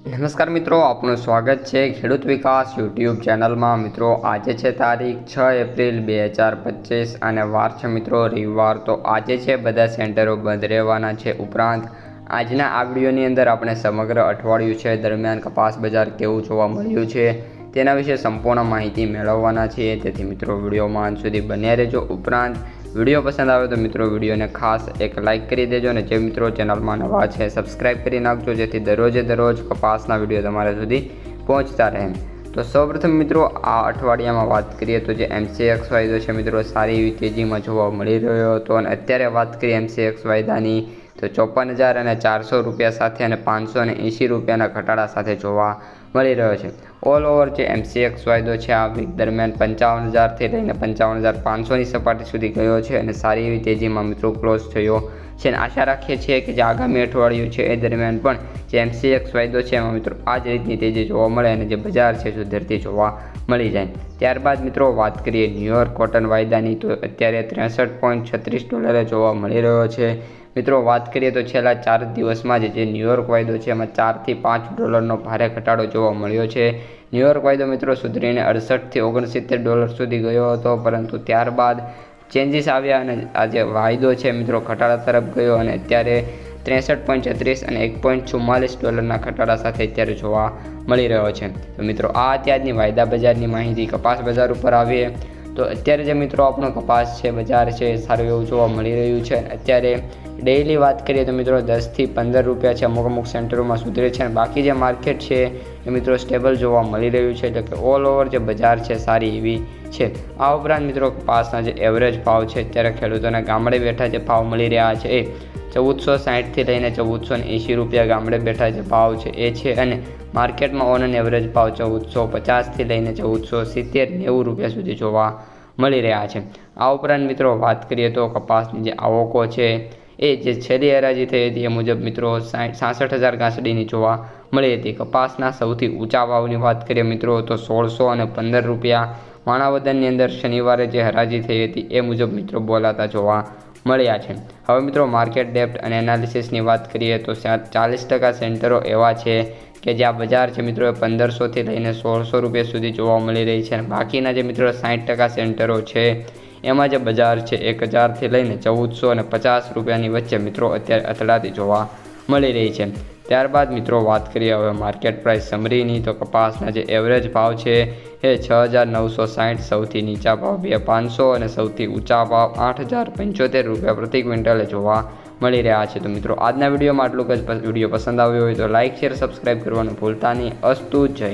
નમસ્કાર મિત્રો, આપનું સ્વાગત છે ખેડૂત વિકાસ યુટ્યુબ ચેનલમાં। મિત્રો આજે છે તારીખ 6 એપ્રિલ 2025 અને વાર છે મિત્રો રવિવાર। તો આજે છે બધા સેન્ટરો બંધ રહેવાના છે। ઉપરાંત આજના આ વિડીયોની અંદર આપણે સમગ્ર અઠવાડિયું છે દરમિયાન કપાસ બજાર કેવું જોવા મળ્યું છે તેના વિશે સંપૂર્ણ માહિતી મેળવવાના છીએ। તેથી મિત્રો વિડીયોમાં અંત સુધી બન્યા રહેજો। ઉપરાંત વિડીયો પસંદ આવે તો મિત્રો વિડીયોને ખાસ એક લાઇક કરી દેજો અને જે મિત્રો ચેનલમાં નવા છે સબસ્ક્રાઇબ કરી નાખજો, જેથી દરરોજે દરરોજ કપાસના વિડીયો તમારા સુધી પહોંચતા રહે। તો સૌપ્રથમ મિત્રો આ અઠવાડિયામાં વાત કરીએ તો જે MCX વાયદો છે મિત્રો સારી એવી તેજીમાં જોવા મળી રહ્યો હતો અને અત્યારે વાત કરીએ MCX વાયદાની તો 54,400 રૂપિયા સાથે અને 580 રૂપિયાના ઘટાડા સાથે જોવા મળી રહ્યો છે। ઓલ ઓવર જે MCX વાયદો છે આ વીક દરમિયાન 55,000થી લઈને 55,500ની સપાટી સુધી ગયો છે અને સારી એવી તેજીમાં મિત્રો ક્લોઝ થયો છે અને આશા રાખીએ છીએ કે જે આગામી અઠવાડિયું છે એ દરમિયાન પણ જે MCX વાયદો છે એમાં મિત્રો આ જ રીતની તેજી જોવા મળે અને જે બજાર છે સુધરતી જોવા મળી જાય। ત્યારબાદ મિત્રો વાત કરીએ ન્યુયોર્ક કોટન વાયદાની તો અત્યારે $63.36 જોવા મળી રહ્યો છે। મિત્રો વાત કરીએ તો છેલ્લા 4 દિવસમાં જે ન્યુયોર્ક વાયદો છે એમાં $4 થી $5નો ભારે ઘટાડો જોવા મળ્યો છે। ન્યુયોર્ક વાયદો મિત્રો સુધરીને $68 થી $69 સુધી ગયો હતો, પરંતુ ત્યારબાદ ચેન્જીસ આવ્યા અને આ જે વાયદો છે મિત્રો ઘટાડા તરફ ગયો અને અત્યારે 63.36 અને $1.44ના ઘટાડા સાથે અત્યારે જોવા મળી રહ્યો છે। તો મિત્રો આ અત્યારની વાયદા બજારની માહિતી। કપાસ બજાર ઉપર આવીએ તો અત્યારે જે મિત્રો આપણો કપાસ છે બજાર છે સારું એવું જોવા મળી રહ્યું છે। અત્યારે ડેઇલી વાત કરીએ તો મિત્રો 10 થી 15 રૂપિયા છે અમુક સેન્ટરોમાં સુધરે છે અને બાકી જે માર્કેટ છે એ મિત્રો સ્ટેબલ જોવા મળી રહ્યું છે, એટલે કે ઓલ ઓવર જે બજાર છે સારી એવી છે। આ ઉપરાંત મિત્રો કપાસના જે એવરેજ ભાવ છે અત્યારે ખેડૂતોને ગામડે બેઠા જે ભાવ મળી રહ્યા છે એ 1460થી લઈને 1480 રૂપિયા ગામડે બેઠા જે ભાવ છે એ છે અને માર્કેટમાં ઓન એવરેજ ભાવ 1450થી લઈને 1470-90 રૂપિયા સુધી જોવા મળી રહ્યા છે। આ ઉપરાંત મિત્રો વાત કરીએ તો કપાસની જે આવકો છે એ જે છેલ્લી હરાજી થઈ હતી એ મુજબ મિત્રો 66,000 ગાંસડીની જોવા મળી હતી। કપાસના સૌથી ઊંચા ભાવની વાત કરીએ મિત્રો તો 1615 રૂપિયા માણાવદરની અંદર શનિવારે જે હરાજી થઈ હતી એ મુજબ મિત્રો બોલાતા જોવા મળ્યા છે। હવે મિત્રો માર્કેટ ડેપ્થ અને એનાલિસિસની વાત કરીએ તો 40% સેન્ટરો એવા છે કે જ્યાં બજાર છે મિત્રો 1500થી લઈને 1600 રૂપિયા સુધી જોવા મળી રહી છે અને બાકીના જે મિત્રો 60% સેન્ટરો છે એમાં જે બજાર છે 1000થી લઈને 1450 રૂપિયાની વચ્ચે મિત્રો અત્યારે અથડાતી જોવા મળી રહી છે। ત્યારબાદ મિત્રો વાત કરીએ હવે માર્કેટ પ્રાઇસ સમરીની તો કપાસના જે એવરેજ ભાવ છે એ 6,960 સૌથી નીચા ભાવ 2,500 અને સૌથી ઊંચા ભાવ 8,075 રૂપિયા પ્રતિ ક્વિન્ટલે જોવા મળી રહ્યા છે। તો મિત્રો આજના વિડીયોમાં આટલું જ। વિડીયો પસંદ આવ્યો હોય તો લાઇક શેર સબસ્ક્રાઈબ કરવાનું ભૂલતા નહીં। અસ્તુ, જય